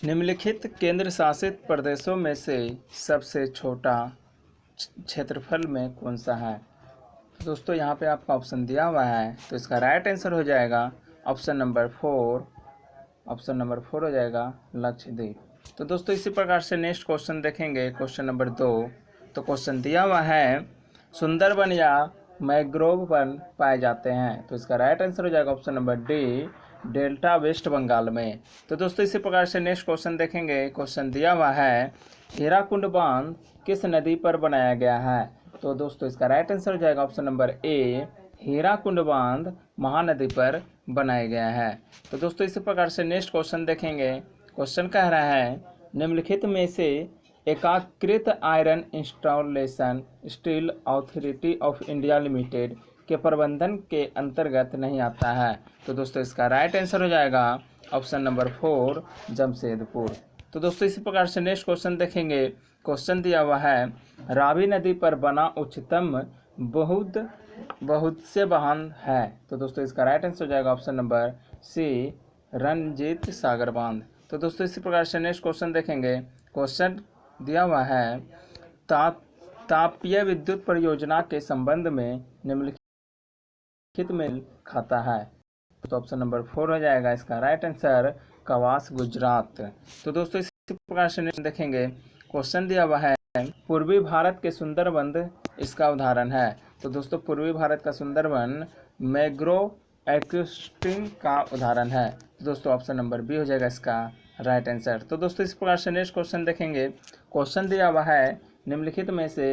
निम्नलिखित केंद्र शासित प्रदेशों में से सबसे छोटा क्षेत्रफल में कौन सा है। तो दोस्तों यहाँ पे आपका ऑप्शन दिया हुआ है, तो इसका राइट आंसर हो जाएगा ऑप्शन नंबर 4। ऑप्शन नंबर 4 हो जाएगा लक्षद्वीप। तो दोस्तों इसी प्रकार से नेक्स्ट क्वेश्चन देखेंगे, क्वेश्चन नंबर 2। तो क्वेश्चन दिया हुआ है सुंदरबन या मैंग्रोव वन पाए जाते हैं। तो इसका राइट आंसर हो जाएगा option number D, delta West Bengal में। तो दोस्तों इसी प्रकार से नेक्स्ट क्वेश्चन देखेंगे, क्वेश्चन दिया हुआ है हीराकुंड बांध किस नदी पर बनाया गया है। तो दोस्तों इसका राइट आंसर हो जाएगा ऑप्शन नंबर ए, हीराकुंड बांध महानदी पर बनाया गया है। तो दोस्तों इसी प्रकार से नेक्स्ट क्वेश्चन देखेंगे, क्वेश्चन कह रहा है निम्नलिखित में से एकीकृत iron installation steel authority of India limited के प्रबंधन के अंतर्गत नहीं आता है। तो दोस्तों इसका राइट आंसर हो जाएगा ऑप्शन नंबर 4 जमशेदपुर। तो दोस्तों इसी प्रकार से नेक्स्ट क्वेश्चन देखेंगे, क्वेश्चन दिया हुआ है रावी नदी पर बना उच्चतम बहुत से बांध है। तो दोस्तों इसका राइट आंसर हो जाएगा ऑप्शन नंबर सी, रणजीत सागर बांध। तो दोस्तों इसी प्रकार से नेक्स्ट क्वेश्चन देखेंगे, क्वेश्चन दिया हुआ है तापीय विद्युत परियोजना के संबंध में निम्नलिखित में खाता है। तो ऑप्शन नंबर 4 हो जाएगा इसका राइट आंसर कवास गुजरात। तो दोस्तों इसी प्रकार से नेक्स्ट देखेंगे, क्वेश्चन दिया हुआ है पूर्वी भारत के सुंदरबन इसका उदाहरण है। तो दोस्तों पूर्वी भारत का सुंदरबन मैंग्रोव एक्विस्टिंग का उदाहरण है। तो दोस्तों ऑप्शन नंबर बी हो जाएगा इसका राइट आंसर। तो दोस्तों इस प्रकार से नेक्स्ट क्वेश्चन देखेंगे, क्वेश्चन दिया हुआ है निम्नलिखित में से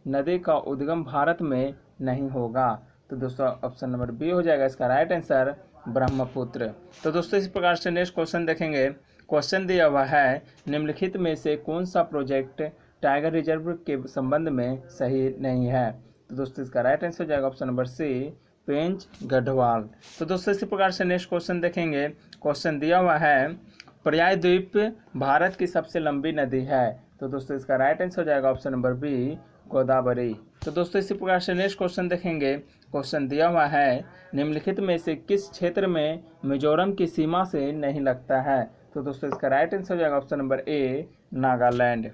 नदी का उद्गम भारत में नहीं होगा। तो दोस्तों ऑप्शन नंबर बी हो जाएगा इसका राइट आंसर ब्रह्मपुत्र। तो दोस्तों इस प्रकार से नेक्स्ट क्वेश्चन देखेंगे, क्वेश्चन दिया हुआ है निम्नलिखित में से कौन सा प्रोजेक्ट टाइगर रिजर्व के संबंध में सही नहीं है। तो दोस्तों इसका राइट आंसर हो जाएगा ऑप्शन नंबर सी, पेंच गढ़वाल। तो दोस्तों इसी प्रकार से नेक्स्ट क्वेश्चन देखेंगे, क्वेश्चन दिया हुआ है पर्याय द्वीप भारत की सबसे लंबी नदी है। तो दोस्तों इसका राइट आंसर हो जाएगा ऑप्शन नंबर बी, गोदावरी। तो दोस्तों इसी प्रकार से नेक्स्ट क्वेश्चन देखेंगे, क्वेश्चन दिया हुआ है निम्नलिखित में से किस क्षेत्र में मिजोरम की सीमा से नहीं लगता है। तो दोस्तों इसका राइट आंसर हो जाएगा ऑप्शन नंबर ए, नागालैंड।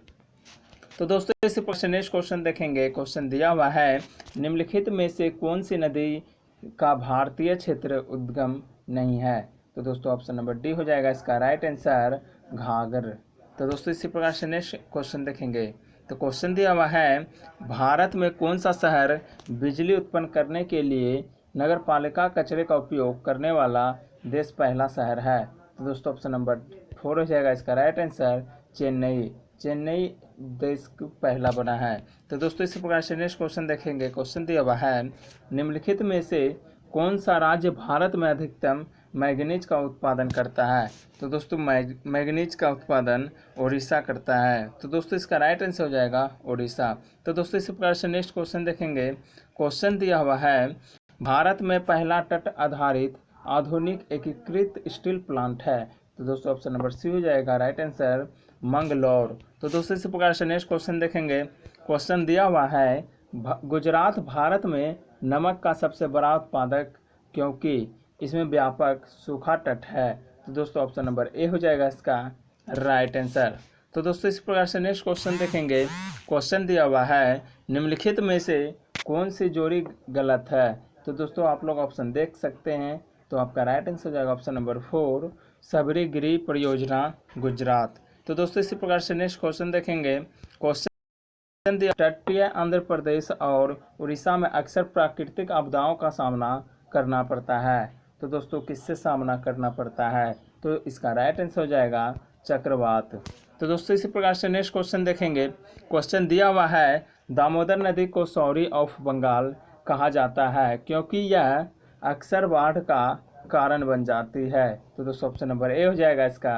तो दोस्तों इसी प्रकार से नेक्स्ट क्वेश्चन देखेंगे, क्वेश्चन दिया हुआ है निम्नलिखित में से कौन सी नदी का भारतीय क्षेत्र उद्गम नहीं है। तो दोस्तों ऑप्शन नंबर डी हो जाएगा इसका राइट आंसर घाघर। तो दोस्तों इसी प्रकार से नेक्स्ट क्वेश्चन देखेंगे, तो क्वेश्चन दिया हुआ है भारत में कौन सा शहर बिजली उत्पन्न करने के लिए नगर पालिका कचरे का उपयोग करने वाला देश पहला शहर है। तो दोस्तों ऑप्शन नंबर 4 हो जाएगा इसका राइट आंसर चेन्नई। चेन्नई देश का पहला बना है। तो दोस्तों इसी प्रकार से नेक्स्ट क्वेश्चन देखेंगे, क्वेश्चन दिया हुआ है निम्नलिखित में से कौन सा राज्य भारत में अधिकतम मैंगनीज का उत्पादन करता है। तो दोस्तों मैंगनीज का उत्पादन उड़ीसा करता है। तो दोस्तों इसका राइट आंसर हो जाएगा उड़ीसा। तो दोस्तों इसी प्रकार से नेक्स्ट क्वेश्चन देखेंगे, क्वेश्चन दिया हुआ है भारत में पहला तट आधारित आधुनिक एकीकृत स्टील प्लांट है। तो दोस्तों ऑप्शन नंबर सी हो जाएगा राइट आंसर मंगलौर। तो दोस्तों इसी प्रकार से नेक्स्ट क्वेश्चन देखेंगे, क्वेश्चन दिया हुआ है गुजरात भारत में नमक का सबसे बड़ा उत्पादक क्योंकि इसमें व्यापक सूखा तट है। तो दोस्तों ऑप्शन नंबर ए हो जाएगा इसका राइट आंसर। तो दोस्तों इस प्रकार से नेक्स्ट क्वेश्चन देखेंगे, क्वेश्चन दिया हुआ है निम्नलिखित में से कौन सी जोड़ी गलत है। तो दोस्तों आप लोग ऑप्शन देख सकते हैं, तो आपका राइट आंसर हो जाएगा ऑप्शन नंबर 4 सबरी गिरी परियोजना गुजरात। तो दोस्तों इसी प्रकार से नेक्स्ट क्वेश्चन देखेंगे, क्वेश्चन दिया तटीय आंध्र प्रदेश और उड़ीसा में अक्सर प्राकृतिक आपदाओं का सामना करना पड़ता है। तो दोस्तों किससे सामना करना पड़ता है। तो इसका राइट आंसर हो जाएगा चक्रवात। तो दोस्तों इसी प्रकार से नेक्स्ट क्वेश्चन देखेंगे, क्वेश्चन दिया हुआ है दामोदर नदी को सॉरी ऑफ बंगाल कहा जाता है क्योंकि यह अक्सर बाढ़ का कारण बन जाती है। तो दोस्तों ऑप्शन नंबर ए हो जाएगा इसका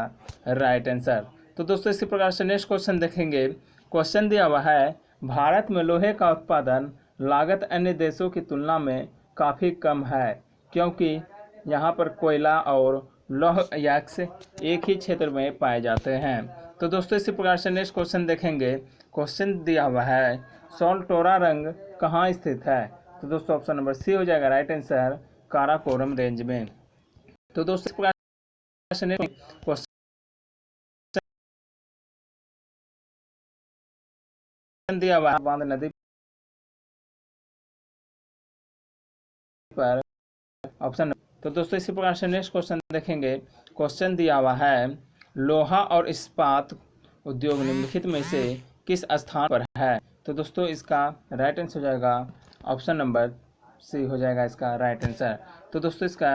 राइट आंसर। तो दोस्तों इसी प्रकार से नेक्स्ट क्वेश्चन देखेंगे, क्वेश्चन दिया हुआ है भारत में लोहे का उत्पादन लागत अन्य देशों की तुलना में काफ़ी कम है क्योंकि यहाँ पर कोयला और लौह अयस्क एक ही क्षेत्र में पाए जाते हैं। तो दोस्तों इसी प्रकार से नेक्स्ट क्वेश्चन देखेंगे, क्वेश्चन दिया हुआ है सोलटोरा रंग कहाँ स्थित है। तो दोस्तों ऑप्शन नंबर सी हो जाएगा राइट आंसर काराकोरम रेंज में। तो दोस्तों इस प्रकार से क्वेश्चन दिया हुआ है बांध नदी पर ऑप्शन। तो दोस्तों इसी प्रकार से नेक्स्ट क्वेश्चन देखेंगे। क्वेश्चन दिया हुआ है लोहा और इस्पात उद्योग निम्नलिखित में से किस स्थान पर है। तो दोस्तों इसका राइट आंसर हो जाएगा ऑप्शन नंबर सी हो जाएगा इसका राइट आंसर। तो दोस्तों इसका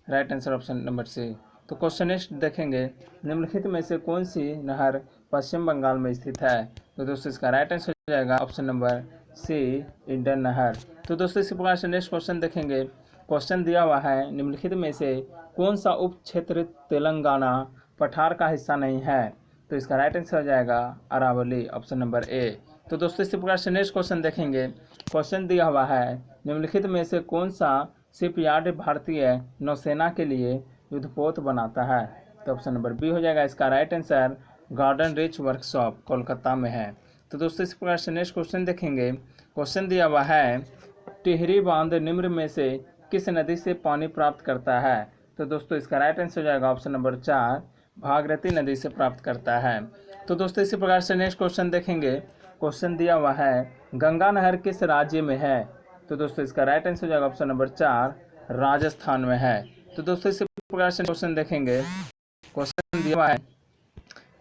right answer option number C. तो क्वेश्चन नेक्स्ट देखेंगे निम्नलिखित में से कौन सी नहर पश्चिम बंगाल में स्थित है। तो दोस्तों इसका राइट आंसर हो जाएगा ऑप्शन नंबर सी इंडन नहर। तो दोस्तों इसी प्रकार से नेक्स्ट क्वेश्चन देखेंगे। क्वेश्चन दिया हुआ है निम्नलिखित में से कौन सा उप क्षेत्र तेलंगाना पठार का हिस्सा नहीं है। तो इसका राइट आंसर हो जाएगा अरावली ऑप्शन नंबर ए। तो दोस्तों इसी प्रकार से नेक्स्ट क्वेश्चन देखेंगे। क्वेश्चन दिया हुआ है निम्नलिखित में से कौन सा शिपयार्ड भारतीय नौसेना के लिए युद्धपोत बनाता है। तो ऑप्शन नंबर बी हो जाएगा इसका right answer garden rich workshop Kolkata में है। तो दोस्तों इस प्रकार से नेक्स्ट क्वेश्चन देखेंगे। क्वेश्चन दिया हुआ है टिहरी बांध निम्न में से किस नदी से पानी प्राप्त करता है। तो दोस्तों इसका राइट आंसर हो जाएगा ऑप्शन नंबर 4 भागीरथी नदी से प्राप्त करता है। तो दोस्तों इसी प्रकार से नेक्स्ट क्वेश्चन देखेंगे। क्वेश्चन दिया हुआ है गंगा नहर किस राज्य में है। तो दोस्तों इसका राइट आंसर हो जाएगा ऑप्शन नंबर 4 राजस्थान में है। तो दोस्तों इसी प्रकार से क्वेश्चन देखेंगे। क्वेश्चन दिया हुआ है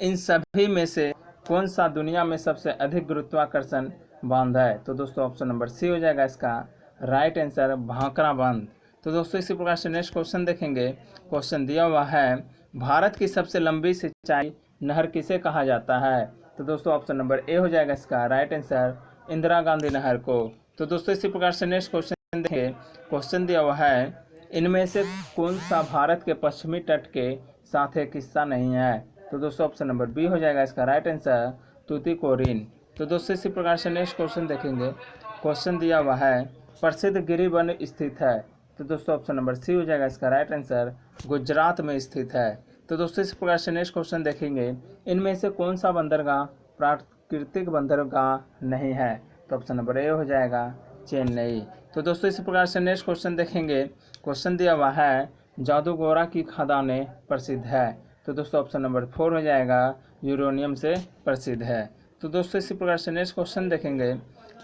इन सभी में से कौन सा दुनिया में सबसे अधिक गुरुत्वाकर्षण बांध है। तो दोस्तों ऑप्शन नंबर सी हो जाएगा इसका राइट आंसर भाखड़ा बांध। तो दोस्तों इसी प्रकार से नेक्स्ट क्वेश्चन देखेंगे। क्वेश्चन दिया हुआ है भारत की सबसे लंबी सिंचाई नहर किसे कहा जाता है। तो दोस्तों ऑप्शन नंबर ए हो जाएगा इसका राइट आंसर इंदिरा गांधी नहर को। तो दोस्तों इसी प्रकार से नेक्स्ट क्वेश्चन देखेंगे। क्वेश्चन दिया हुआ है इनमें से कौन सा भारत के पश्चिमी तट के साथ एक हिस्सा नहीं है। तो दोस्तों ऑप्शन नंबर बी हो जाएगा इसका राइट आंसर तूतीकोरिन। तो दोस्तों इसी प्रकार से नेक्स्ट क्वेश्चन देखेंगे। क्वेश्चन दिया हुआ है प्रसिद्ध गिरी वन स्थित है। तो दोस्तों ऑप्शन नंबर सी हो जाएगा इसका राइट आंसर गुजरात में स्थित है। तो दोस्तों इस प्रकार से नेक्स्ट क्वेश्चन देखेंगे इनमें से कौन सा बंदरगाह प्राकृतिक बंदरगाह नहीं है। तो ऑप्शन नंबर ए हो जाएगा चेन्नई। तो दोस्तों इसी प्रकार से नेक्स्ट क्वेश्चन देखेंगे। क्वेश्चन दिया हुआ है जादूगोरा की खदानें प्रसिद्ध है। तो दोस्तों ऑप्शन नंबर 4 हो जाएगा यूरेनियम से प्रसिद्ध है। तो दोस्तों इसी प्रकार से नेक्स्ट क्वेश्चन देखेंगे।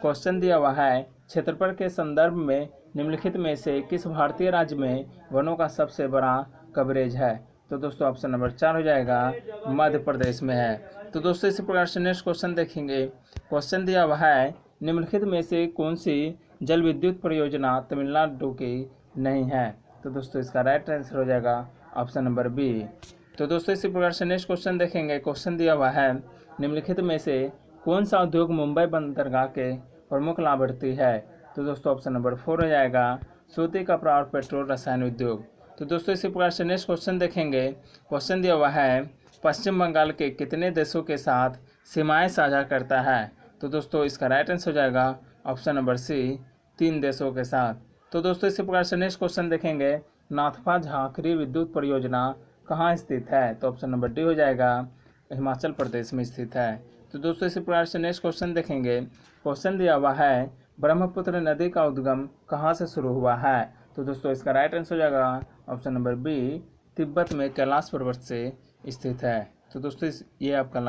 क्वेश्चन दिया हुआ है क्षेत्रफल के संदर्भ में निम्नलिखित में से किस भारतीय राज्य में वनों का सबसे बड़ा कवरेज है। तो दोस्तों ऑप्शन नंबर 4 हो जाएगा मध्य प्रदेश में है। तो दोस्तों इसी प्रकार से नेक्स्ट क्वेश्चन देखेंगे। क्वेश्चन दिया हुआ है निम्नलिखित में से कौन सी जल विद्युत परियोजना तमिलनाडु की नहीं है। तो दोस्तों इसका राइट आंसर हो जाएगा ऑप्शन नंबर बी। तो दोस्तों इसी प्रकार से नेक्स्ट क्वेश्चन देखेंगे। क्वेश्चन दिया हुआ है निम्नलिखित में से कौन सा उद्योग मुंबई बंदरगाह के प्रमुख लाभार्थी है। तो दोस्तों ऑप्शन नंबर 4 हो जाएगा सूती कपड़ा और पेट्रोल रसायन उद्योग। तो दोस्तों इसी प्रकार से नेक्स्ट क्वेश्चन देखेंगे। क्वेश्चन दिया हुआ है पश्चिम बंगाल के कितने देशों के साथ सीमाएं साझा करता है। तो दोस्तों इसका राइट आंसर हो जाएगा ऑप्शन नंबर सी 3 देशों के साथ। तो दोस्तों इसी प्रकार से नेक्स्ट क्वेश्चन देखेंगे नाथपा झांकरी विद्युत परियोजना कहाँ स्थित है। तो ऑप्शन नंबर डी हो जाएगा हिमाचल प्रदेश में स्थित है। तो दोस्तों इसी प्रकार से नेक्स्ट क्वेश्चन देखेंगे। क्वेश्चन दिया हुआ है ब्रह्मपुत्र नदी का उद्गम कहाँ से शुरू हुआ है। तो दोस्तों इसका राइट आंसर हो जाएगा ऑप्शन नंबर बी तिब्बत में कैलाश पर्वत से स्थित है। तो दोस्तों ये आपका